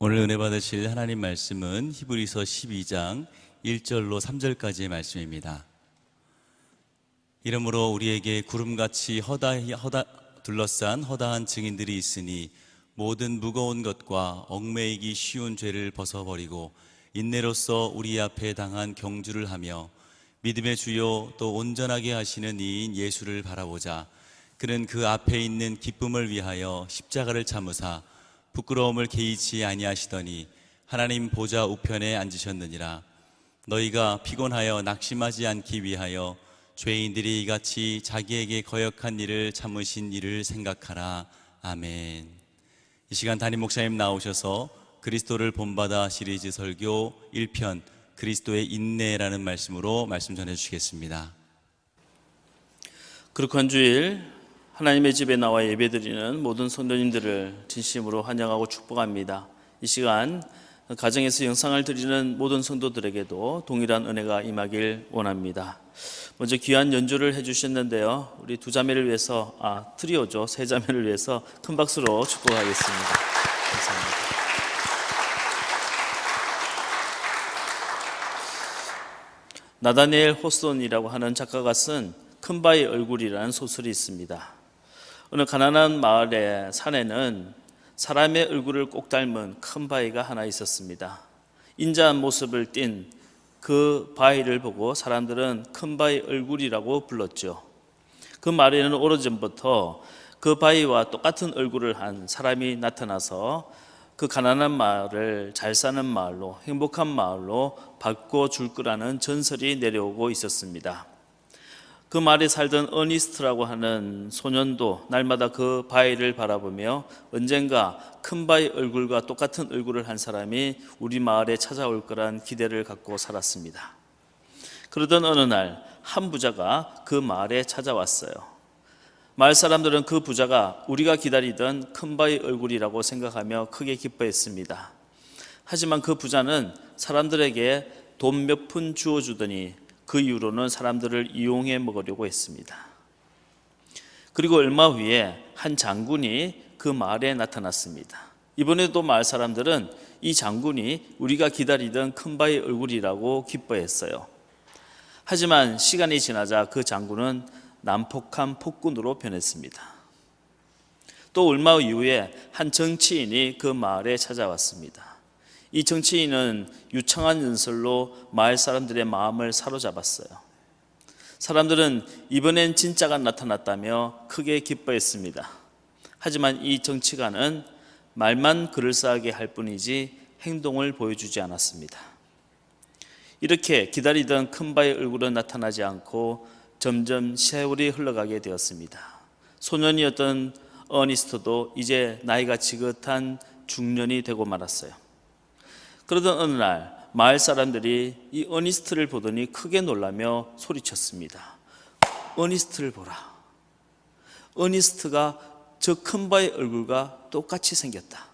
오늘 은혜 받으실 하나님 말씀은 히브리서 12장 1절로 3절까지의 말씀입니다. 이러므로 우리에게 구름같이 둘러싼 허다한 증인들이 있으니 모든 무거운 것과 얽매이기 쉬운 죄를 벗어버리고 인내로써 우리 앞에 당한 경주를 하며 믿음의 주요 또 온전하게 하시는 이인 예수를 바라보자. 그는 그 앞에 있는 기쁨을 위하여 십자가를 참으사 부끄러움을 개의치 아니하시더니 하나님 보좌 우편에 앉으셨느니라. 너희가 피곤하여 낙심하지 않기 위하여 죄인들이 이같이 자기에게 거역한 일을 참으신 일을 생각하라. 아멘. 이 시간 담임 목사님 나오셔서 그리스도를 본받아 시리즈 설교 1편 그리스도의 인내라는 말씀으로 말씀 전해주시겠습니다. 거룩한 주일 하나님의 집에 나와 예배드리는 모든 성도님들을 진심으로 환영하고 축복합니다. 이 시간 가정에서 영상을 드리는 모든 성도들에게도 동일한 은혜가 임하길 원합니다. 먼저 귀한 연주를 해주셨는데요, 우리 두 자매를 위해서, 트리오죠, 세 자매를 위해서 큰 박수로 축복하겠습니다. 감사합니다. 나다니엘 호손이라고 하는 작가가 쓴 큰바의 얼굴이라는 소설이 있습니다. 어느 가난한 마을의 산에는 사람의 얼굴을 꼭 닮은 큰 바위가 하나 있었습니다. 인자한 모습을 띤 그 바위를 보고 사람들은 큰 바위 얼굴이라고 불렀죠. 그 마을에는 오래전부터 그 바위와 똑같은 얼굴을 한 사람이 나타나서 그 가난한 마을을 잘 사는 마을로, 행복한 마을로 바꿔줄 거라는 전설이 내려오고 있었습니다. 그 마을에 살던 어니스트라고 하는 소년도 날마다 그 바위를 바라보며 언젠가 큰 바위 얼굴과 똑같은 얼굴을 한 사람이 우리 마을에 찾아올 거란 기대를 갖고 살았습니다. 그러던 어느 날 한 부자가 그 마을에 찾아왔어요. 마을 사람들은 그 부자가 우리가 기다리던 큰 바위 얼굴이라고 생각하며 크게 기뻐했습니다. 하지만 그 부자는 사람들에게 돈 몇 푼 주어주더니 그 이후로는 사람들을 이용해 먹으려고 했습니다. 그리고 얼마 후에 한 장군이 그 마을에 나타났습니다. 이번에도 마을 사람들은 이 장군이 우리가 기다리던 큰 바위 얼굴이라고 기뻐했어요. 하지만 시간이 지나자 그 장군은 난폭한 폭군으로 변했습니다. 또 얼마 이후에 한 정치인이 그 마을에 찾아왔습니다. 이 정치인은 유창한 연설로 마을 사람들의 마음을 사로잡았어요. 사람들은 이번엔 진짜가 나타났다며 크게 기뻐했습니다. 하지만 이 정치가는 말만 그럴싸하게 할 뿐이지 행동을 보여주지 않았습니다. 이렇게 기다리던 큰 바위 얼굴은 나타나지 않고 점점 세월이 흘러가게 되었습니다. 소년이었던 어니스트도 이제 나이가 지긋한 중년이 되고 말았어요. 그러던 어느 날 마을 사람들이 이 어니스트를 보더니 크게 놀라며 소리쳤습니다. 어니스트를 보라. 어니스트가 저 큰 바위 얼굴과 똑같이 생겼다.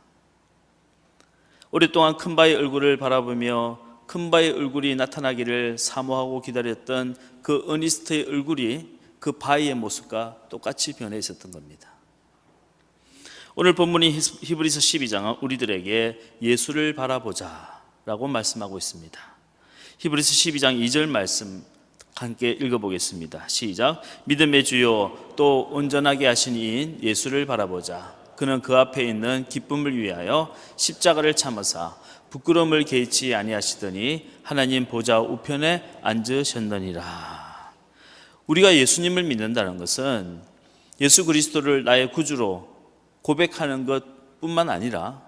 오랫동안 큰 바위 얼굴을 바라보며 큰 바위 얼굴이 나타나기를 사모하고 기다렸던 그 어니스트의 얼굴이 그 바위의 모습과 똑같이 변해 있었던 겁니다. 오늘 본문이 히브리서 12장은 우리들에게 예수를 바라보자 라고 말씀하고 있습니다. 히브리서 12장 2절 말씀 함께 읽어보겠습니다. 시작. 믿음의 주요 또 온전하게 하신 이인 예수를 바라보자. 그는 그 앞에 있는 기쁨을 위하여 십자가를 참으사 부끄러움을 개의치 아니하시더니 하나님 보좌 우편에 앉으셨느니라. 우리가 예수님을 믿는다는 것은 예수 그리스도를 나의 구주로 고백하는 것뿐만 아니라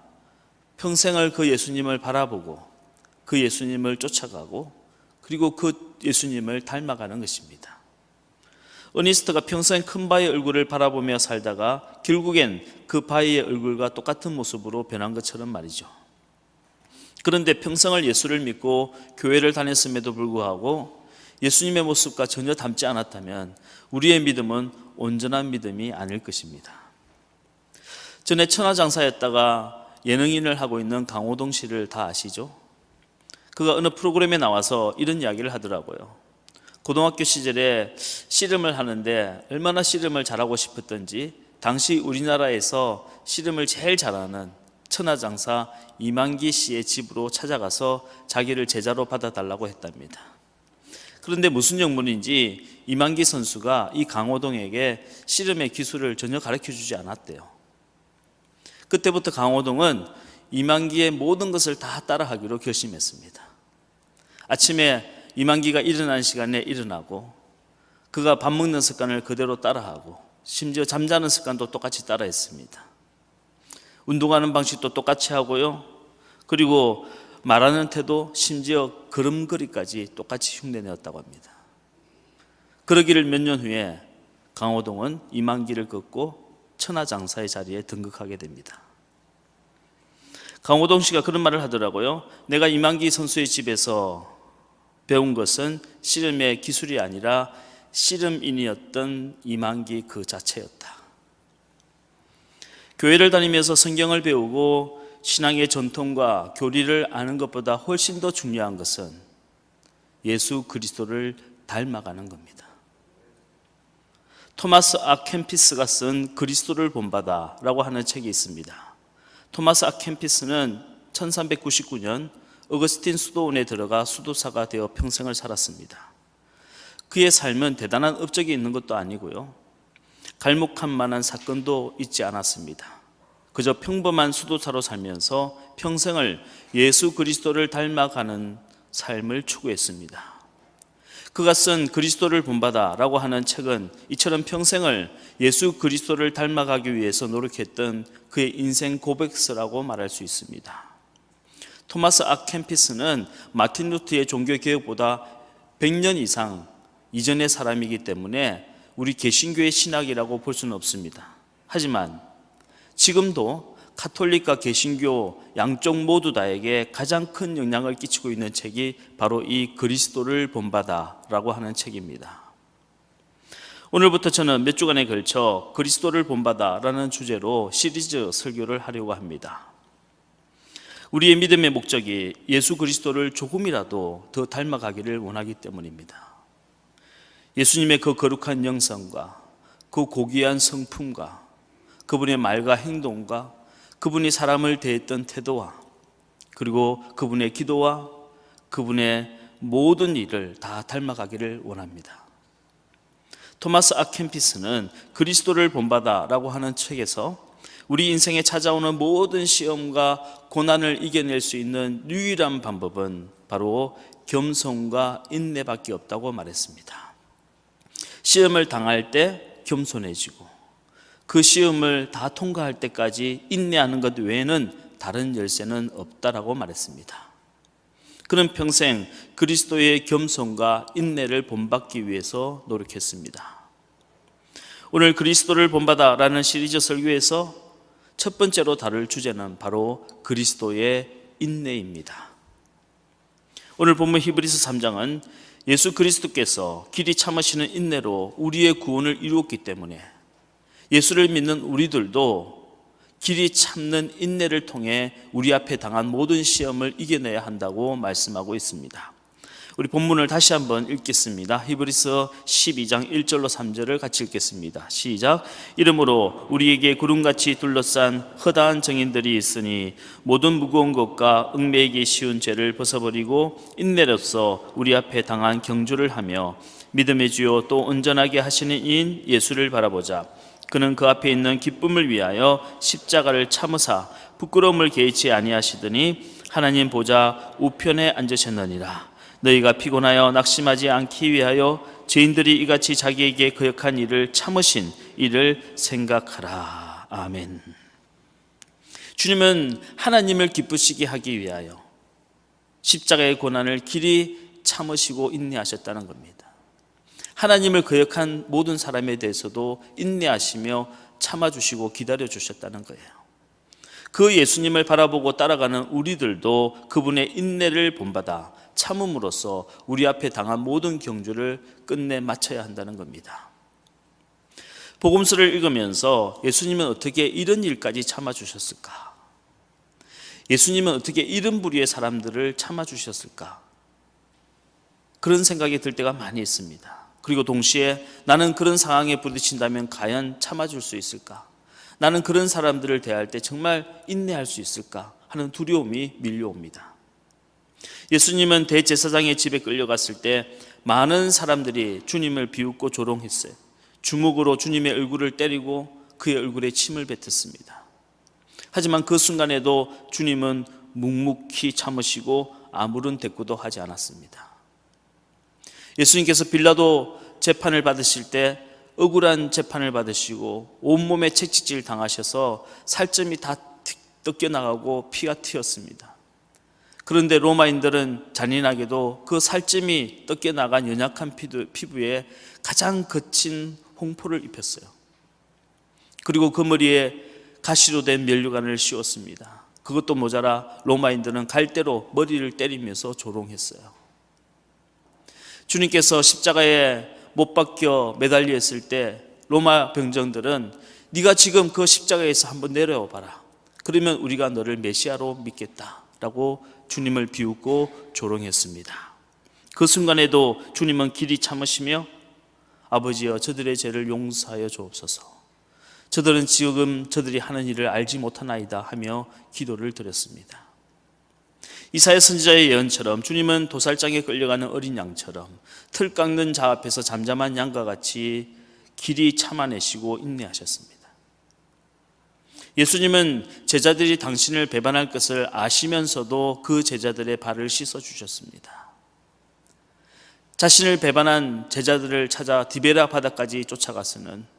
평생을 그 예수님을 바라보고 그 예수님을 쫓아가고 그리고 그 예수님을 닮아가는 것입니다. 어니스트가 평생 큰 바위의 얼굴을 바라보며 살다가 결국엔 그 바위의 얼굴과 똑같은 모습으로 변한 것처럼 말이죠. 그런데 평생을 예수를 믿고 교회를 다녔음에도 불구하고 예수님의 모습과 전혀 닮지 않았다면 우리의 믿음은 온전한 믿음이 아닐 것입니다. 전에 천하장사였다가 예능인을 하고 있는 강호동 씨를 다 아시죠? 그가 어느 프로그램에 나와서 이런 이야기를 하더라고요. 고등학교 시절에 씨름을 하는데 얼마나 씨름을 잘하고 싶었던지 당시 우리나라에서 씨름을 제일 잘하는 천하장사 이만기 씨의 집으로 찾아가서 자기를 제자로 받아달라고 했답니다. 그런데 무슨 영문인지 이만기 선수가 이 강호동에게 씨름의 기술을 전혀 가르쳐주지 않았대요. 그때부터 강호동은 이만기의 모든 것을 다 따라하기로 결심했습니다. 아침에 이만기가 일어나는 시간에 일어나고, 그가 밥 먹는 습관을 그대로 따라하고, 심지어 잠자는 습관도 똑같이 따라했습니다. 운동하는 방식도 똑같이 하고요. 그리고 말하는 태도, 심지어 걸음걸이까지 똑같이 흉내내었다고 합니다. 그러기를 몇 년 후에 강호동은 이만기를 꺾고 천하장사의 자리에 등극하게 됩니다. 강호동 씨가 그런 말을 하더라고요. 내가 이만기 선수의 집에서 배운 것은 씨름의 기술이 아니라 씨름인이었던 이만기 그 자체였다. 교회를 다니면서 성경을 배우고 신앙의 전통과 교리를 아는 것보다 훨씬 더 중요한 것은 예수 그리스도를 닮아가는 겁니다. 토마스 아 캠피스가 쓴 그리스도를 본받아라고 하는 책이 있습니다. 토마스 아 캠피스는 1399년 어거스틴 수도원에 들어가 수도사가 되어 평생을 살았습니다. 그의 삶은 대단한 업적이 있는 것도 아니고요, 갈목할 만한 사건도 있지 않았습니다. 그저 평범한 수도사로 살면서 평생을 예수 그리스도를 닮아가는 삶을 추구했습니다. 그가 쓴 그리스도를 본받아라고 하는 책은 이처럼 평생을 예수 그리스도를 닮아가기 위해서 노력했던 그의 인생 고백서라고 말할 수 있습니다. 토마스 아 캠피스는 마틴 루트의 종교개혁보다 100년 이상 이전의 사람이기 때문에 우리 개신교의 신학이라고 볼 수는 없습니다. 하지만 지금도 카톨릭과 개신교 양쪽 모두 다에게 가장 큰 영향을 끼치고 있는 책이 바로 이 그리스도를 본받아라고 하는 책입니다. 오늘부터 저는 몇 주간에 걸쳐 그리스도를 본받아라는 주제로 시리즈 설교를 하려고 합니다. 우리의 믿음의 목적이 예수 그리스도를 조금이라도 더 닮아가기를 원하기 때문입니다. 예수님의 그 거룩한 영성과 그 고귀한 성품과 그분의 말과 행동과 그분이 사람을 대했던 태도와 그리고 그분의 기도와 그분의 모든 일을 다 닮아가기를 원합니다. 토마스 아 캠피스는 그리스도를 본받아라고 하는 책에서 우리 인생에 찾아오는 모든 시험과 고난을 이겨낼 수 있는 유일한 방법은 바로 겸손과 인내밖에 없다고 말했습니다. 시험을 당할 때 겸손해지고 그 시험을 다 통과할 때까지 인내하는 것 외에는 다른 열쇠는 없다라고 말했습니다. 그는 평생 그리스도의 겸손과 인내를 본받기 위해서 노력했습니다. 오늘 그리스도를 본받아라는 시리즈 설교에서 첫 번째로 다룰 주제는 바로 그리스도의 인내입니다. 오늘 본문 히브리서 3장은 예수 그리스도께서 길이 참으시는 인내로 우리의 구원을 이루었기 때문에 예수를 믿는 우리들도 길이 참는 인내를 통해 우리 앞에 당한 모든 시험을 이겨내야 한다고 말씀하고 있습니다. 우리 본문을 다시 한번 읽겠습니다. 히브리서 12장 1절로 3절을 같이 읽겠습니다. 시작. 이러므로 우리에게 구름같이 둘러싼 허다한 증인들이 있으니 모든 무거운 것과 얽매이기 쉬운 죄를 벗어버리고 인내로써 우리 앞에 당한 경주를 하며 믿음의 주요 또 온전하게 하시는 이인 예수를 바라보자. 그는 그 앞에 있는 기쁨을 위하여 십자가를 참으사 부끄러움을 개의치 아니하시더니 하나님 보좌 우편에 앉으셨느니라. 너희가 피곤하여 낙심하지 않기 위하여 죄인들이 이같이 자기에게 거역한 일을 참으신 이를 생각하라. 아멘. 주님은 하나님을 기쁘시게 하기 위하여 십자가의 고난을 길이 참으시고 인내하셨다는 겁니다. 하나님을 거역한 모든 사람에 대해서도 인내하시며 참아주시고 기다려주셨다는 거예요. 그 예수님을 바라보고 따라가는 우리들도 그분의 인내를 본받아 참음으로써 우리 앞에 당한 모든 경주를 끝내 마쳐야 한다는 겁니다. 복음서를 읽으면서 예수님은 어떻게 이런 일까지 참아주셨을까? 예수님은 어떻게 이런 부류의 사람들을 참아주셨을까? 그런 생각이 들 때가 많이 있습니다. 그리고 동시에 나는 그런 상황에 부딪힌다면 과연 참아줄 수 있을까? 나는 그런 사람들을 대할 때 정말 인내할 수 있을까 하는 두려움이 밀려옵니다. 예수님은 대제사장의 집에 끌려갔을 때 많은 사람들이 주님을 비웃고 조롱했어요. 주먹으로 주님의 얼굴을 때리고 그의 얼굴에 침을 뱉었습니다. 하지만 그 순간에도 주님은 묵묵히 참으시고 아무런 대꾸도 하지 않았습니다. 예수님께서 빌라도 재판을 받으실 때 억울한 재판을 받으시고 온몸에 채찍질 당하셔서 살점이 다 뜯겨나가고 피가 튀었습니다. 그런데 로마인들은 잔인하게도 그 살점이 뜯겨나간 연약한 피부에 가장 거친 홍포를 입혔어요. 그리고 그 머리에 가시로 된 면류관을 씌웠습니다. 그것도 모자라 로마인들은 갈대로 머리를 때리면서 조롱했어요. 주님께서 십자가에 못 박혀 매달려 있을 때 로마 병정들은 네가 지금 그 십자가에서 한번 내려와 봐라. 그러면 우리가 너를 메시아로 믿겠다라고 주님을 비웃고 조롱했습니다. 그 순간에도 주님은 길이 참으시며 아버지여 저들의 죄를 용서하여 주옵소서. 저들은 지금 저들이 하는 일을 알지 못하나이다 하며 기도를 드렸습니다. 이사야 선지자의 예언처럼 주님은 도살장에 끌려가는 어린 양처럼 틀 깎는 자 앞에서 잠잠한 양과 같이 길이 참아내시고 인내하셨습니다. 예수님은 제자들이 당신을 배반할 것을 아시면서도 그 제자들의 발을 씻어주셨습니다. 자신을 배반한 제자들을 찾아 디베라 바다까지 쫓아가서는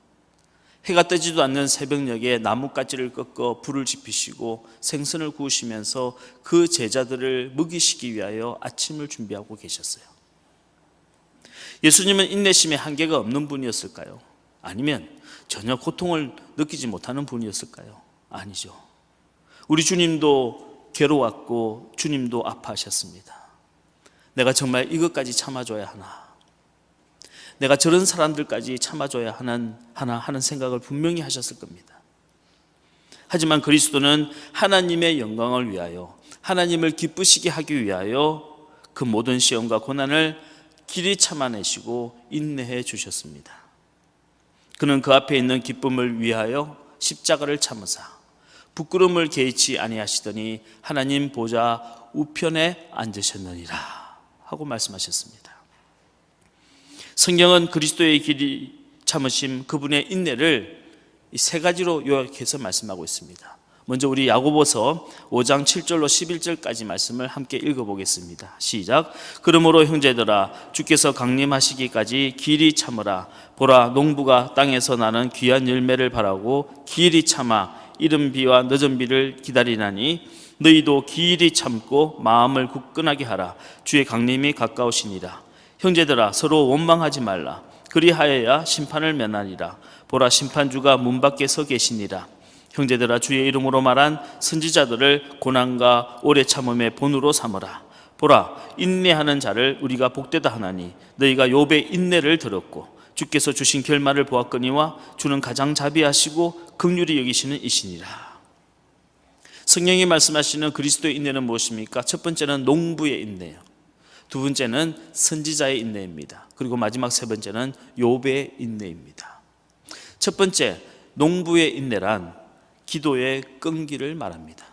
해가 뜨지도 않는 새벽녘에 나뭇가지를 꺾어 불을 지피시고 생선을 구우시면서 그 제자들을 먹이시기 위하여 아침을 준비하고 계셨어요. 예수님은 인내심에 한계가 없는 분이었을까요? 아니면 전혀 고통을 느끼지 못하는 분이었을까요? 아니죠. 우리 주님도 괴로웠고 주님도 아파하셨습니다. 내가 정말 이것까지 참아줘야 하나? 내가 저런 사람들까지 참아줘야 하나 하는 생각을 분명히 하셨을 겁니다. 하지만 그리스도는 하나님의 영광을 위하여, 하나님을 기쁘시게 하기 위하여 그 모든 시험과 고난을 길이 참아내시고 인내해 주셨습니다. 그는 그 앞에 있는 기쁨을 위하여 십자가를 참으사 부끄러움을 개의치 아니하시더니 하나님 보좌 우편에 앉으셨느니라 하고 말씀하셨습니다. 성경은 그리스도의 길이 참으심, 그분의 인내를 이 세 가지로 요약해서 말씀하고 있습니다. 먼저 우리 야고보서 5장 7절로 11절까지 말씀을 함께 읽어보겠습니다. 시작. 그러므로 형제들아 주께서 강림하시기까지 길이 참으라. 보라 농부가 땅에서 나는 귀한 열매를 바라고 길이 참아 이른 비와 늦은 비를 기다리나니 너희도 길이 참고 마음을 굳건하게 하라. 주의 강림이 가까우시니라. 형제들아 서로 원망하지 말라. 그리하여야 심판을 면하리라. 보라 심판주가 문 밖에 서 계시니라. 형제들아 주의 이름으로 말한 선지자들을 고난과 오래 참음의 본으로 삼으라. 보라 인내하는 자를 우리가 복되다 하나니 너희가 욥의 인내를 들었고 주께서 주신 결말을 보았거니와 주는 가장 자비하시고 긍휼히 여기시는 이시니라. 성령이 말씀하시는 그리스도의 인내는 무엇입니까? 첫 번째는 농부의 인내예요. 두 번째는 선지자의 인내입니다. 그리고 마지막 세 번째는 욥의 인내입니다. 첫 번째 농부의 인내란 기도의 끈기를 말합니다.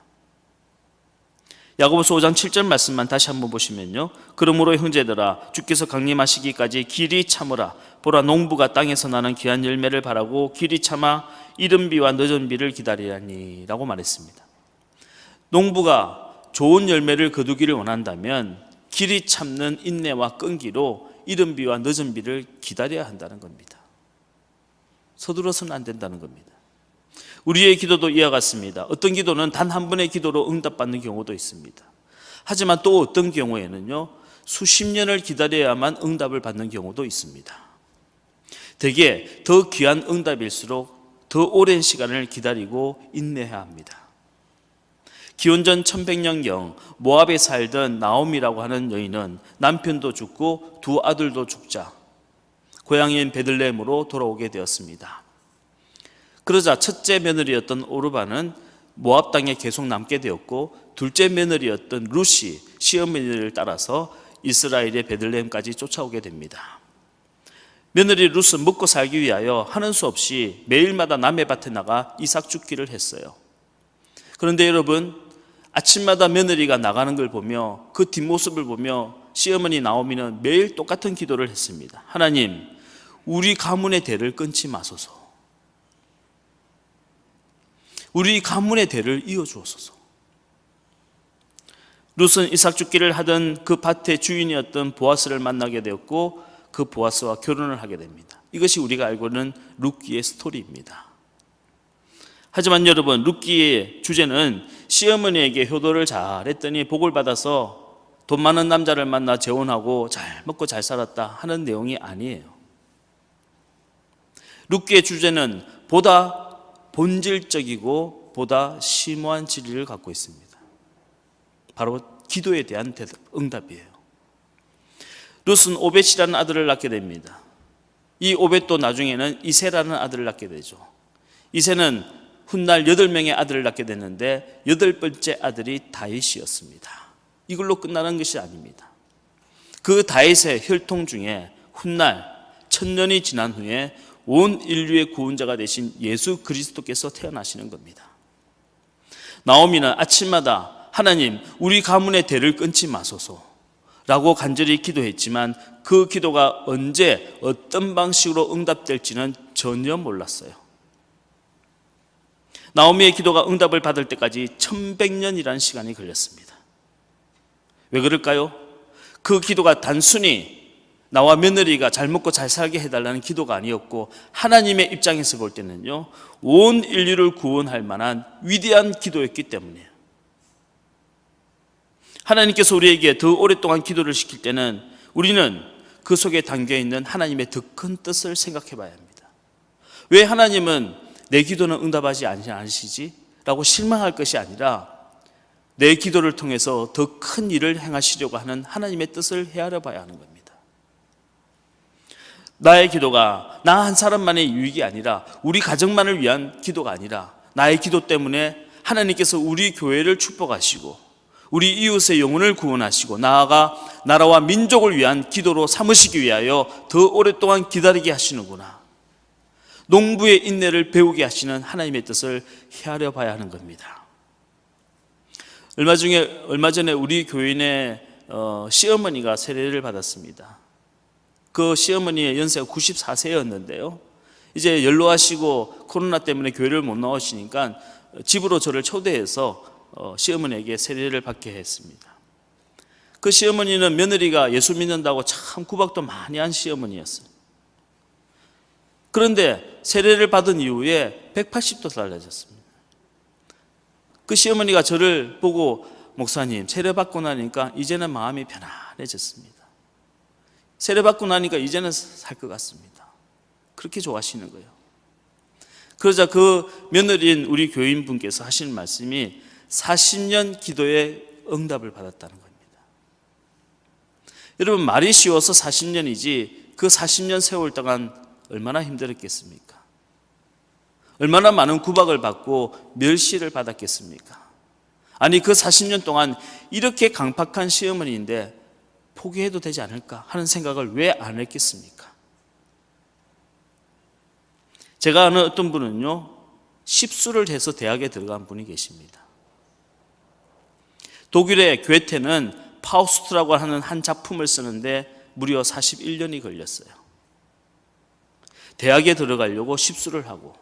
야고보서 5장 7절 말씀만 다시 한번 보시면요. 그러므로 형제들아 주께서 강림하시기까지 길이 참으라. 보라 농부가 땅에서 나는 귀한 열매를 바라고 길이 참아 이른 비와 늦은 비를 기다리라니 라고 말했습니다. 농부가 좋은 열매를 거두기를 원한다면 길이 참는 인내와 끈기로 이른 비와 늦은 비를 기다려야 한다는 겁니다. 서두러서는 안 된다는 겁니다. 우리의 기도도 이와 같습니다. 어떤 기도는 단 한 번의 기도로 응답받는 경우도 있습니다. 하지만 또 어떤 경우에는요 수십 년을 기다려야만 응답을 받는 경우도 있습니다. 대개 더 귀한 응답일수록 더 오랜 시간을 기다리고 인내해야 합니다. 기원전 1100년경 모압에 살던 나옴이라고 하는 여인은 남편도 죽고 두 아들도 죽자 고향인 베들레헴으로 돌아오게 되었습니다. 그러자 첫째 며느리였던 오르바는 모압 땅에 계속 남게 되었고 둘째 며느리였던 룻이 시어머니를 따라서 이스라엘의 베들레헴까지 쫓아오게 됩니다. 며느리 룻은 먹고 살기 위하여 하는 수 없이 매일마다 남의 밭에 나가 이삭 줍기를 했어요. 그런데 여러분, 아침마다 며느리가 나가는 걸 보며 그 뒷모습을 보며 시어머니 나오미는 매일 똑같은 기도를 했습니다. 하나님, 우리 가문의 대를 끊지 마소서. 우리 가문의 대를 이어주옵소서. 룻은 이삭 줍기를 하던 그 밭의 주인이었던 보아스를 만나게 되었고 그 보아스와 결혼을 하게 됩니다. 이것이 우리가 알고 있는 룻기의 스토리입니다. 하지만 여러분, 룻기의 주제는 시어머니에게 효도를 잘했더니 복을 받아서 돈 많은 남자를 만나 재혼하고 잘 먹고 잘 살았다 하는 내용이 아니에요. 룻기의 주제는 보다 본질적이고 보다 심오한 진리를 갖고 있습니다. 바로 기도에 대한 응답이에요. 룻은 오벳이라는 아들을 낳게 됩니다. 이 오벳도 나중에는 이세라는 아들을 낳게 되죠. 이세는 훗날 8명의 아들을 낳게 됐는데 8번째 아들이 다윗이었습니다. 이걸로 끝나는 것이 아닙니다. 그 다윗의 혈통 중에 훗날 1000년이 지난 후에 온 인류의 구원자가 되신 예수 그리스도께서 태어나시는 겁니다. 나오미는 아침마다 하나님, 우리 가문의 대를 끊지 마소서 라고 간절히 기도했지만 그 기도가 언제 어떤 방식으로 응답될지는 전혀 몰랐어요. 나오미의 기도가 응답을 받을 때까지 1100년이라는 시간이 걸렸습니다. 왜 그럴까요? 그 기도가 단순히 나와 며느리가 잘 먹고 잘 살게 해달라는 기도가 아니었고 하나님의 입장에서 볼 때는요, 온 인류를 구원할 만한 위대한 기도였기 때문이에요. 하나님께서 우리에게 더 오랫동안 기도를 시킬 때는 우리는 그 속에 담겨있는 하나님의 더 큰 뜻을 생각해 봐야 합니다. 왜 하나님은 내 기도는 응답하지 않으시지? 라고 실망할 것이 아니라 내 기도를 통해서 더 큰 일을 행하시려고 하는 하나님의 뜻을 헤아려 봐야 하는 겁니다. 나의 기도가 나 한 사람만의 유익이 아니라 우리 가정만을 위한 기도가 아니라 나의 기도 때문에 하나님께서 우리 교회를 축복하시고 우리 이웃의 영혼을 구원하시고 나아가 나라와 민족을 위한 기도로 삼으시기 위하여 더 오랫동안 기다리게 하시는구나. 농부의 인내를 배우게 하시는 하나님의 뜻을 헤아려 봐야 하는 겁니다. 얼마 전에 우리 교인의 시어머니가 세례를 받았습니다. 그 시어머니의 연세가 94세였는데요. 이제 연로하시고 코로나 때문에 교회를 못 나오시니까 집으로 저를 초대해서 시어머니에게 세례를 받게 했습니다. 그 시어머니는 며느리가 예수 믿는다고 참 구박도 많이 한 시어머니였어요. 그런데 세례를 받은 이후에 180도 달라졌습니다. 그 시어머니가 저를 보고 목사님, 세례 받고 나니까 이제는 마음이 편안해졌습니다. 세례 받고 나니까 이제는 살 것 같습니다. 그렇게 좋아하시는 거예요. 그러자 그 며느리인 우리 교인분께서 하시는 말씀이 40년 기도의 응답을 받았다는 겁니다. 여러분, 말이 쉬워서 40년이지 그 40년 세월 동안 얼마나 힘들었겠습니까? 얼마나 많은 구박을 받고 멸시를 받았겠습니까? 아니, 그 40년 동안 이렇게 강팍한 시어머니인데 포기해도 되지 않을까 하는 생각을 왜 안 했겠습니까? 제가 아는 어떤 분은요, 십수를 해서 대학에 들어간 분이 계십니다. 독일의 괴테는 파우스트라고 하는 한 작품을 쓰는데 무려 41년이 걸렸어요. 대학에 들어가려고 십수를 하고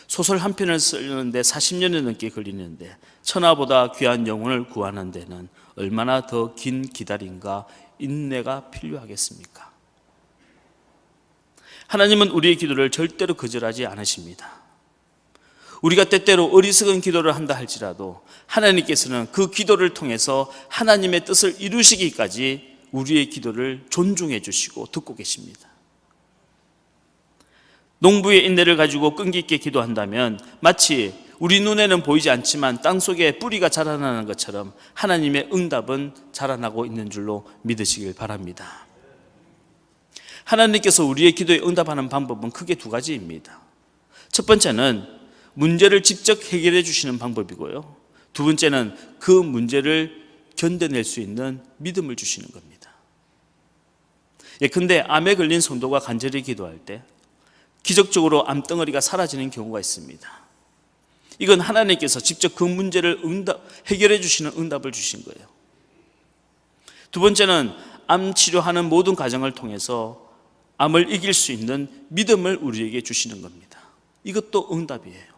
소설 한 편을 쓰려는데 40년이 넘게 걸리는데 천하보다 귀한 영혼을 구하는 데는 얼마나 더 긴 기다림과 인내가 필요하겠습니까? 하나님은 우리의 기도를 절대로 거절하지 않으십니다. 우리가 때때로 어리석은 기도를 한다 할지라도 하나님께서는 그 기도를 통해서 하나님의 뜻을 이루시기까지 우리의 기도를 존중해 주시고 듣고 계십니다. 농부의 인내를 가지고 끈기 있게 기도한다면 마치 우리 눈에는 보이지 않지만 땅속에 뿌리가 자라나는 것처럼 하나님의 응답은 자라나고 있는 줄로 믿으시길 바랍니다. 하나님께서 우리의 기도에 응답하는 방법은 크게 두 가지입니다. 첫 번째는 문제를 직접 해결해 주시는 방법이고요. 두 번째는 그 문제를 견뎌낼 수 있는 믿음을 주시는 겁니다. 예컨대 암에 걸린 성도가 간절히 기도할 때 기적적으로 암덩어리가 사라지는 경우가 있습니다. 이건 하나님께서 직접 그 문제를 해결해 주시는 응답을 주신 거예요. 두 번째는 암 치료하는 모든 과정을 통해서 암을 이길 수 있는 믿음을 우리에게 주시는 겁니다. 이것도 응답이에요.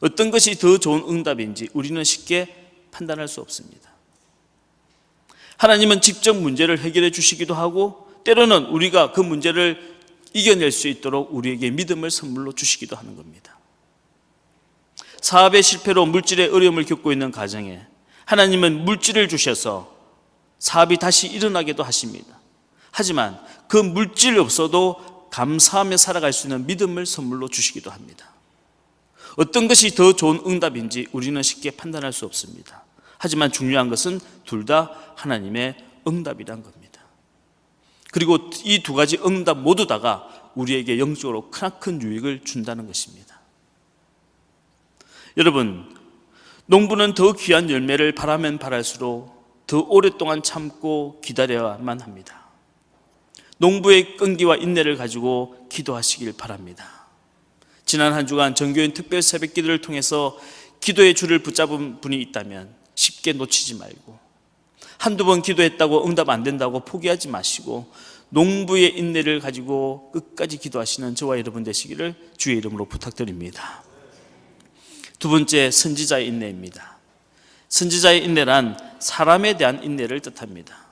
어떤 것이 더 좋은 응답인지 우리는 쉽게 판단할 수 없습니다. 하나님은 직접 문제를 해결해 주시기도 하고 때로는 우리가 그 문제를 이겨낼 수 있도록 우리에게 믿음을 선물로 주시기도 하는 겁니다. 사업의 실패로 물질의 어려움을 겪고 있는 가정에 하나님은 물질을 주셔서 사업이 다시 일어나게도 하십니다. 하지만 그 물질이 없어도 감사하며 살아갈 수 있는 믿음을 선물로 주시기도 합니다. 어떤 것이 더 좋은 응답인지 우리는 쉽게 판단할 수 없습니다. 하지만 중요한 것은 둘 다 하나님의 응답이란 겁니다. 그리고 이 두 가지 응답 모두 다가 우리에게 영적으로 크나큰 유익을 준다는 것입니다. 여러분, 농부는 더 귀한 열매를 바라면 바랄수록 더 오랫동안 참고 기다려야만 합니다. 농부의 끈기와 인내를 가지고 기도하시길 바랍니다. 지난 한 주간 정교인 특별 새벽 기도를 통해서 기도의 줄을 붙잡은 분이 있다면 쉽게 놓치지 말고, 한두 번 기도했다고 응답 안 된다고 포기하지 마시고 농부의 인내를 가지고 끝까지 기도하시는 저와 여러분 되시기를 주의 이름으로 부탁드립니다. 두 번째, 선지자의 인내입니다. 선지자의 인내란 사람에 대한 인내를 뜻합니다.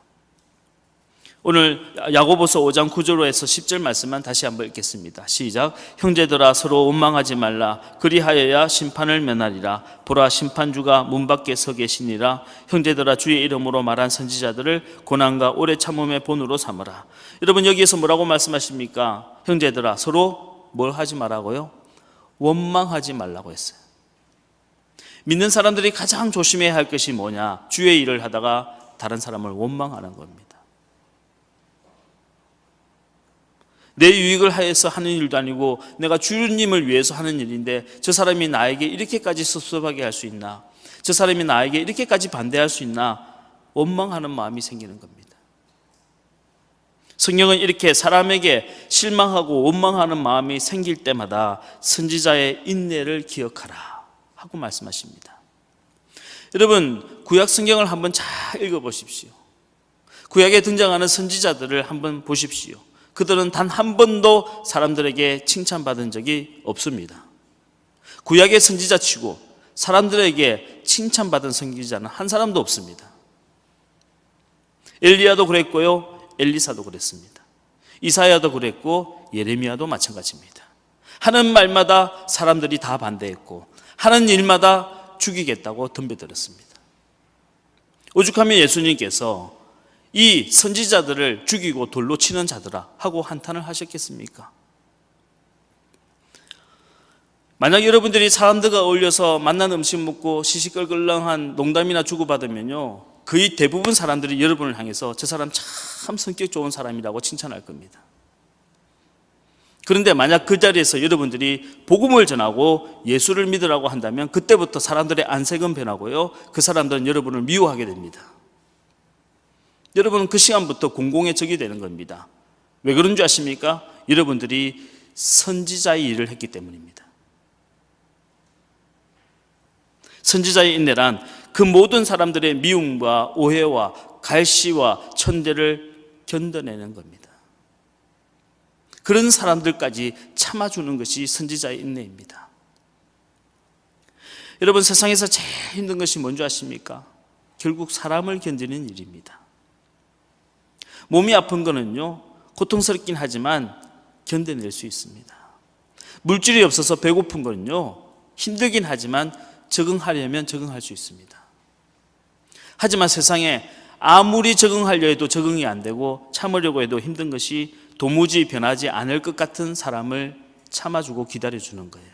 오늘 야고보서 5장 9절에서 10절 말씀만 다시 한번 읽겠습니다. 시작. 형제들아 서로 원망하지 말라. 그리하여야 심판을 면하리라. 보라 심판주가 문 밖에 서 계시니라. 형제들아 주의 이름으로 말한 선지자들을 고난과 오래 참음의 본으로 삼으라. 여러분, 여기에서 뭐라고 말씀하십니까? 형제들아 서로 뭘 하지 말라고요? 원망하지 말라고 했어요. 믿는 사람들이 가장 조심해야 할 것이 뭐냐? 주의 일을 하다가 다른 사람을 원망하는 겁니다. 내 유익을 하여서 하는 일도 아니고 내가 주님을 위해서 하는 일인데 저 사람이 나에게 이렇게까지 섭섭하게 할 수 있나? 저 사람이 나에게 이렇게까지 반대할 수 있나? 원망하는 마음이 생기는 겁니다. 성경은 이렇게 사람에게 실망하고 원망하는 마음이 생길 때마다 선지자의 인내를 기억하라 하고 말씀하십니다. 여러분, 구약 성경을 한번 잘 읽어보십시오. 구약에 등장하는 선지자들을 한번 보십시오. 그들은 단 한 번도 사람들에게 칭찬받은 적이 없습니다. 구약의 선지자치고 사람들에게 칭찬받은 선지자는 한 사람도 없습니다. 엘리야도 그랬고요, 엘리사도 그랬습니다. 이사야도 그랬고 예레미야도 마찬가지입니다. 하는 말마다 사람들이 다 반대했고 하는 일마다 죽이겠다고 덤벼들었습니다. 오죽하면 예수님께서 이 선지자들을 죽이고 돌로 치는 자들아 하고 한탄을 하셨겠습니까? 만약 여러분들이 사람들과 어울려서 맛난 음식 먹고 시시껄껄렁한 농담이나 주고받으면요, 거의 대부분 사람들이 여러분을 향해서 저 사람 참 성격 좋은 사람이라고 칭찬할 겁니다. 그런데 만약 그 자리에서 여러분들이 복음을 전하고 예수를 믿으라고 한다면 그때부터 사람들의 안색은 변하고요, 그 사람들은 여러분을 미워하게 됩니다. 여러분은 그 시간부터 공공의 적이 되는 겁니다. 왜 그런 줄 아십니까? 여러분들이 선지자의 일을 했기 때문입니다. 선지자의 인내란 그 모든 사람들의 미움과 오해와 갈시와 천대를 견뎌내는 겁니다. 그런 사람들까지 참아주는 것이 선지자의 인내입니다. 여러분, 세상에서 제일 힘든 것이 뭔지 아십니까? 결국 사람을 견디는 일입니다. 몸이 아픈 거는요, 고통스럽긴 하지만 견뎌낼 수 있습니다. 물질이 없어서 배고픈 거는요, 힘들긴 하지만 적응하려면 적응할 수 있습니다. 하지만 세상에 아무리 적응하려 해도 적응이 안 되고 참으려고 해도 힘든 것이 도무지 변하지 않을 것 같은 사람을 참아주고 기다려주는 거예요.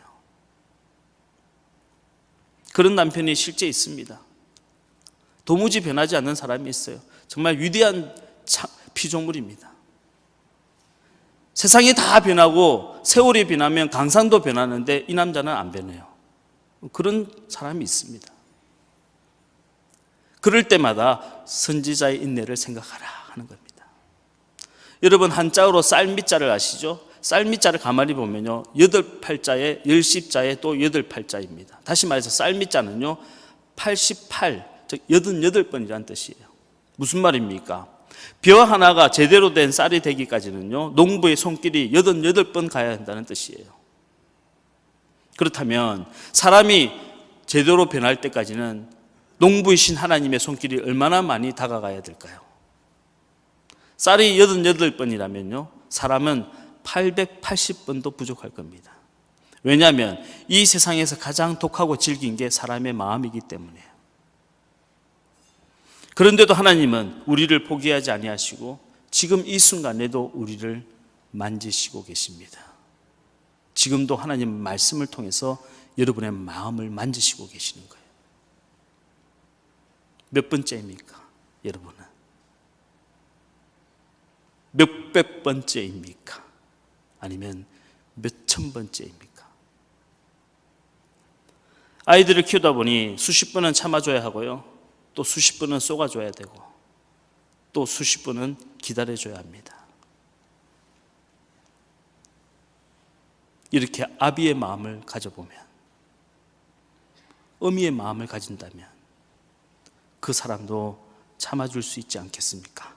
그런 남편이 실제 있습니다. 도무지 변하지 않는 사람이 있어요. 정말 위대한 피조물입니다. 세상이 다 변하고 세월이 변하면 강산도 변하는데 이 남자는 안 변해요. 그런 사람이 있습니다. 그럴 때마다 선지자의 인내를 생각하라 하는 겁니다. 여러분 한자어로 쌀미자를 아시죠? 쌀미자를 가만히 보면요, 8팔자에 10자에 또 8팔자입니다. 다시 말해서 쌀미자는요 88, 즉 88번이라는 뜻이에요. 무슨 말입니까? 벼 하나가 제대로 된 쌀이 되기까지는요 농부의 손길이 88번 가야 한다는 뜻이에요. 그렇다면 사람이 제대로 변할 때까지는 농부이신 하나님의 손길이 얼마나 많이 다가가야 될까요? 쌀이 88번이라면요 사람은 880번도 부족할 겁니다. 왜냐하면 이 세상에서 가장 독하고 질긴 게 사람의 마음이기 때문이에요. 그런데도 하나님은 우리를 포기하지 아니하시고 지금 이 순간에도 우리를 만지시고 계십니다. 지금도 하나님 말씀을 통해서 여러분의 마음을 만지시고 계시는 거예요. 몇 번째입니까? 여러분은 몇백 번째입니까? 아니면 몇천 번째입니까? 아이들을 키우다 보니 수십 번은 참아줘야 하고요, 또 수십 번은 쏘아줘야 되고, 또 수십 번은 기다려줘야 합니다. 이렇게 아비의 마음을 가져보면, 어미의 마음을 가진다면 그 사람도 참아줄 수 있지 않겠습니까?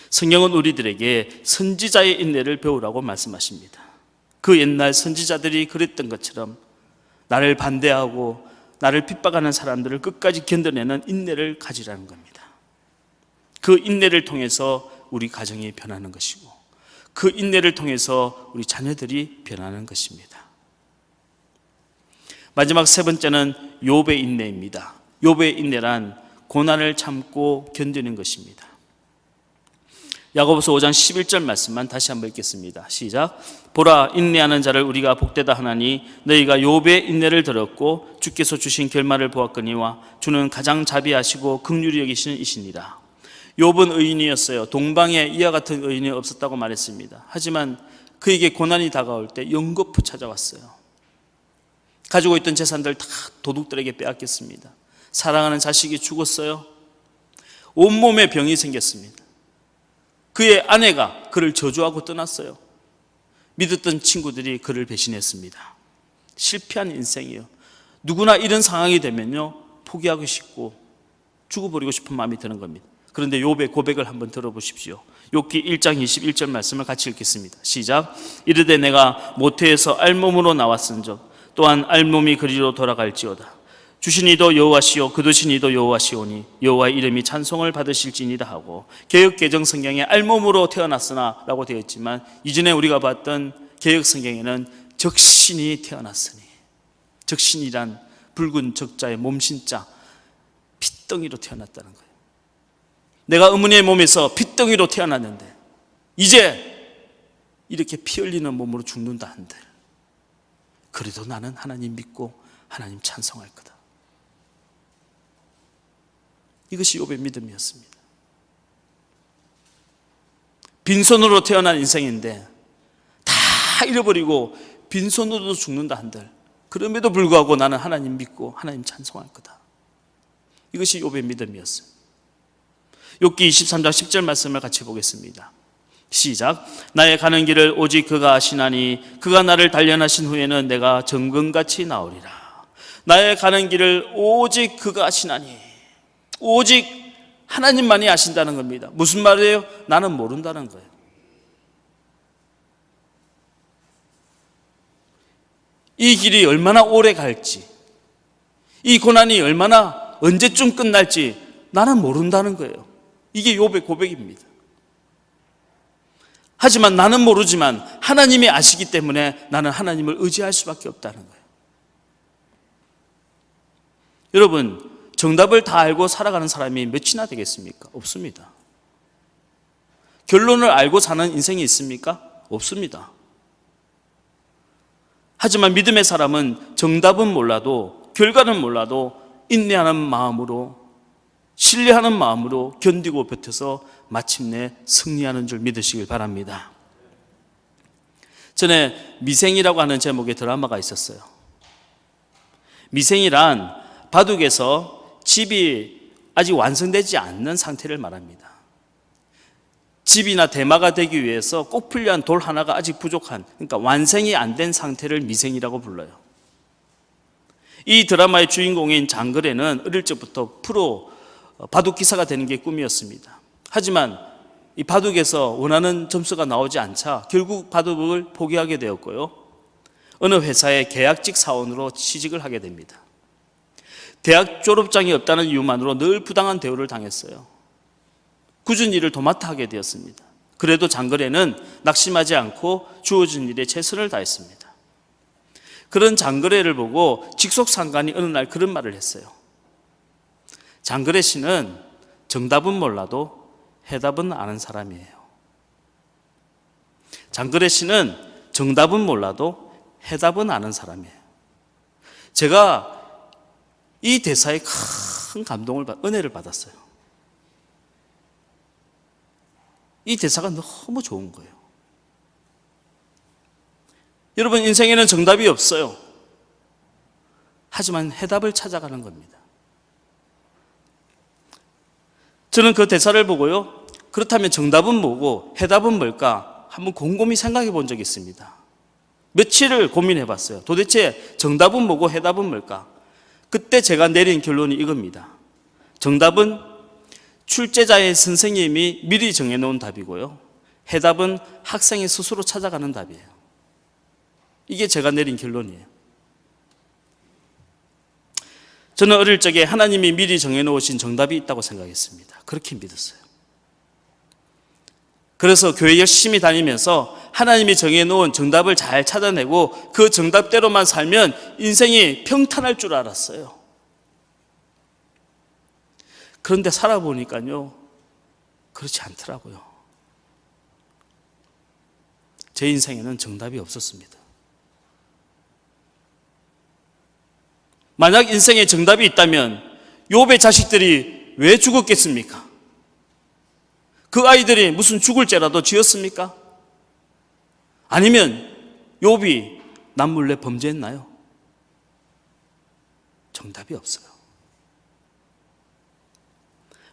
성경은 우리들에게 선지자의 인내를 배우라고 말씀하십니다. 그 옛날 선지자들이 그랬던 것처럼 나를 반대하고 나를 핍박하는 사람들을 끝까지 견뎌내는 인내를 가지라는 겁니다. 그 인내를 통해서 우리 가정이 변하는 것이고, 그 인내를 통해서 우리 자녀들이 변하는 것입니다. 마지막 세 번째는 욥의 인내입니다. 욥의 인내란 고난을 참고 견디는 것입니다. 야고보서 5장 11절 말씀만 다시 한번 읽겠습니다. 시작. 보라, 인내하는 자를 우리가 복되다 하나니 너희가 욥의 인내를 들었고 주께서 주신 결말을 보았거니와 주는 가장 자비하시고 긍휼히 여기시는 이시니라. 욥은 의인이었어요. 동방에 이와 같은 의인이 없었다고 말했습니다. 하지만 그에게 고난이 다가올 때 연거푸 찾아왔어요. 가지고 있던 재산들 다 도둑들에게 빼앗겼습니다. 사랑하는 자식이 죽었어요. 온몸에 병이 생겼습니다. 그의 아내가 그를 저주하고 떠났어요. 믿었던 친구들이 그를 배신했습니다. 실패한 인생이에요. 누구나 이런 상황이 되면요 포기하고 싶고 죽어버리고 싶은 마음이 드는 겁니다. 그런데 욥의 고백을 한번 들어보십시오. 욥기 1장 21절 말씀을 같이 읽겠습니다. 시작. 이르되 내가 모태에서 알몸으로 나왔은즉 또한 알몸이 그리로 돌아갈지어다. 주신 이도 여호와시요 거두신 이도 여호와시오니 여호와의 이름이 찬송을 받으실지니라 하고, 개역 개정 성경에 알몸으로 태어났으나 라고 되어 있지만 이전에 우리가 봤던 개역 성경에는 적신이 태어났으니, 적신이란 붉은 적자의 몸신자, 핏덩이로 태어났다는 거예요. 내가 어머니의 몸에서 핏덩이로 태어났는데 이제 이렇게 피 흘리는 몸으로 죽는다 한들 그래도 나는 하나님 믿고 하나님 찬송할 거다. 이것이 욥의 믿음이었습니다. 빈손으로 태어난 인생인데 다 잃어버리고 빈손으로도 죽는다 한들 그럼에도 불구하고 나는 하나님 믿고 하나님 찬송할 거다. 이것이 욥의 믿음이었어요. 욥기 23장 10절 말씀을 같이 보겠습니다. 시작. 나의 가는 길을 오직 그가 아시나니 그가 나를 단련하신 후에는 내가 정금같이 나오리라. 나의 가는 길을 오직 그가 아시나니, 오직 하나님만이 아신다는 겁니다. 무슨 말이에요? 나는 모른다는 거예요. 이 길이 얼마나 오래 갈지, 이 고난이 얼마나 언제쯤 끝날지 나는 모른다는 거예요. 이게 욥의 고백입니다. 하지만 나는 모르지만 하나님이 아시기 때문에 나는 하나님을 의지할 수밖에 없다는 거예요. 여러분, 정답을 다 알고 살아가는 사람이 몇이나 되겠습니까? 없습니다. 결론을 알고 사는 인생이 있습니까? 없습니다. 하지만 믿음의 사람은 정답은 몰라도, 결과는 몰라도 인내하는 마음으로, 신뢰하는 마음으로 견디고 버텨서 마침내 승리하는 줄 믿으시길 바랍니다. 전에 미생이라고 하는 제목의 드라마가 있었어요. 미생이란 바둑에서 집이 아직 완성되지 않는 상태를 말합니다. 집이나 대마가 되기 위해서 꼭 필요한 돌 하나가 아직 부족한, 그러니까 완성이 안 된 상태를 미생이라고 불러요. 이 드라마의 주인공인 장거래는 어릴 적부터 프로 바둑 기사가 되는 게 꿈이었습니다. 하지만 이 바둑에서 원하는 점수가 나오지 않자 결국 바둑을 포기하게 되었고요. 어느 회사의 계약직 사원으로 취직을 하게 됩니다. 대학 졸업장이 없다는 이유만으로 늘 부당한 대우를 당했어요. 굳은 일을 도맡아 하게 되었습니다. 그래도 장거래는 낙심하지 않고 주어진 일에 최선을 다했습니다. 그런 장거래를 보고 직속상관이 어느 날 그런 말을 했어요. 장거래 씨는 정답은 몰라도 해답은 아는 사람이에요. 장거래 씨는 정답은 몰라도 해답은 아는 사람이에요. 제가 이 대사에 큰 감동을, 은혜를 받았어요. 이 대사가 너무 좋은 거예요. 여러분, 인생에는 정답이 없어요. 하지만 해답을 찾아가는 겁니다. 저는 그 대사를 보고요, 그렇다면 정답은 뭐고 해답은 뭘까 한번 곰곰이 생각해 본 적이 있습니다. 며칠을 고민해 봤어요. 도대체 정답은 뭐고 해답은 뭘까? 그때 제가 내린 결론이 이겁니다. 정답은 출제자의 선생님이 미리 정해놓은 답이고요, 해답은 학생이 스스로 찾아가는 답이에요. 이게 제가 내린 결론이에요. 저는 어릴 적에 하나님이 미리 정해놓으신 정답이 있다고 생각했습니다. 그렇게 믿었어요. 그래서 교회 열심히 다니면서 하나님이 정해놓은 정답을 잘 찾아내고 그 정답대로만 살면 인생이 평탄할 줄 알았어요. 그런데 살아보니까요, 그렇지 않더라고요. 제 인생에는 정답이 없었습니다. 만약 인생에 정답이 있다면 욥의 자식들이 왜 죽었겠습니까? 그 아이들이 무슨 죽을 죄라도 지었습니까? 아니면 욥이 남몰래 범죄했나요? 정답이 없어요.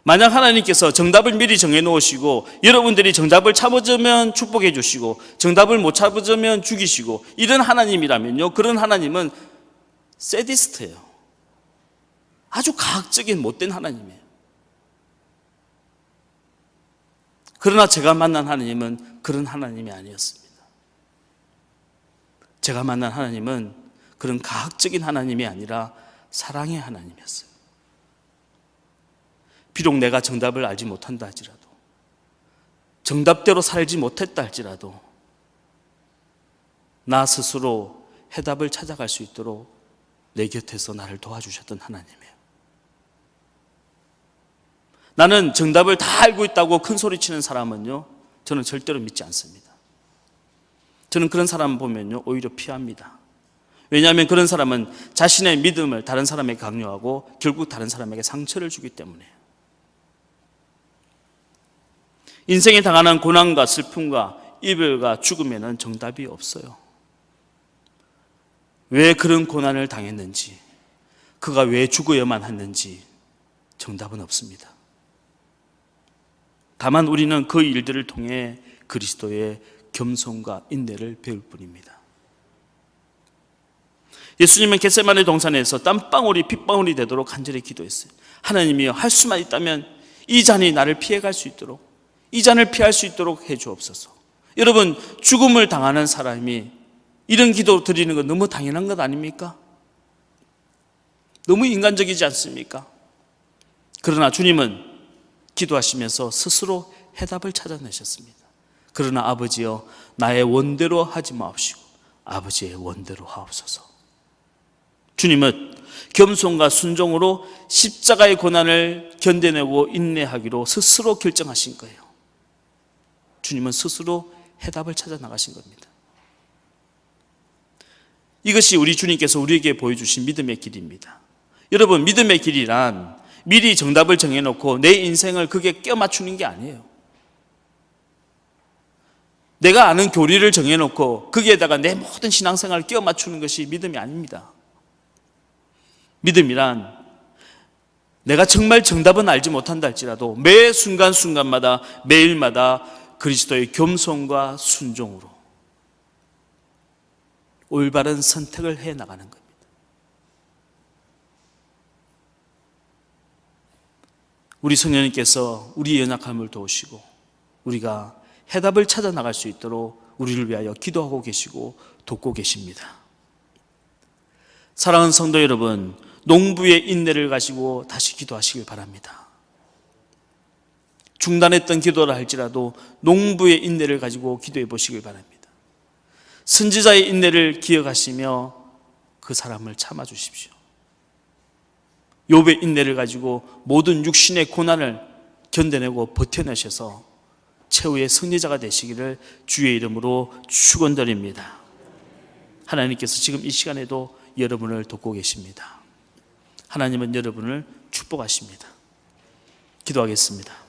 만약 하나님께서 정답을 미리 정해놓으시고 여러분들이 정답을 찾으면 축복해 주시고 정답을 못 찾으면 죽이시고 이런 하나님이라면요, 그런 하나님은 세디스트예요. 아주 과학적인 못된 하나님이에요. 그러나 제가 만난 하나님은 그런 하나님이 아니었습니다. 제가 만난 하나님은 그런 과학적인 하나님이 아니라 사랑의 하나님이었어요. 비록 내가 정답을 알지 못한다 할지라도, 정답대로 살지 못했다 할지라도 나 스스로 해답을 찾아갈 수 있도록 내 곁에서 나를 도와주셨던 하나님이에요. 나는 정답을 다 알고 있다고 큰 소리 치는 사람은요, 저는 절대로 믿지 않습니다. 저는 그런 사람 보면요, 오히려 피합니다. 왜냐하면 그런 사람은 자신의 믿음을 다른 사람에게 강요하고 결국 다른 사람에게 상처를 주기 때문에요. 인생에 당하는 고난과 슬픔과 이별과 죽음에는 정답이 없어요. 왜 그런 고난을 당했는지, 그가 왜 죽어야만 했는지 정답은 없습니다. 다만 우리는 그 일들을 통해 그리스도의 겸손과 인내를 배울 뿐입니다. 예수님은 겟세마네 동산에서 땀방울이 핏방울이 되도록 간절히 기도했어요. 하나님이여, 할 수만 있다면 이 잔이 나를 피해갈 수 있도록, 이 잔을 피할 수 있도록 해 주옵소서. 여러분, 죽음을 당하는 사람이 이런 기도 드리는 건 너무 당연한 것 아닙니까? 너무 인간적이지 않습니까? 그러나 주님은 기도하시면서 스스로 해답을 찾아내셨습니다. 그러나 아버지여, 나의 원대로 하지 마옵시고 아버지의 원대로 하옵소서. 주님은 겸손과 순종으로 십자가의 고난을 견뎌내고 인내하기로 스스로 결정하신 거예요. 주님은 스스로 해답을 찾아 나가신 겁니다. 이것이 우리 주님께서 우리에게 보여주신 믿음의 길입니다. 여러분, 믿음의 길이란 미리 정답을 정해놓고 내 인생을 그게 껴맞추는 게 아니에요. 내가 아는 교리를 정해놓고 거기에다가 내 모든 신앙생활을 껴맞추는 것이 믿음이 아닙니다. 믿음이란 내가 정말 정답은 알지 못한다 할지라도 매 순간순간마다 매일마다 그리스도의 겸손과 순종으로 올바른 선택을 해 나가는 겁니다. 우리 성령님께서 우리의 연약함을 도우시고 우리가 해답을 찾아 나갈 수 있도록 우리를 위하여 기도하고 계시고 돕고 계십니다. 사랑하는 성도 여러분, 농부의 인내를 가지고 다시 기도하시길 바랍니다. 중단했던 기도라 할지라도 농부의 인내를 가지고 기도해 보시길 바랍니다. 선지자의 인내를 기억하시며 그 사람을 참아주십시오. 욥의 인내를 가지고 모든 육신의 고난을 견뎌내고 버텨내셔서 최후의 승리자가 되시기를 주의 이름으로 축원드립니다. 하나님께서 지금 이 시간에도 여러분을 돕고 계십니다. 하나님은 여러분을 축복하십니다. 기도하겠습니다.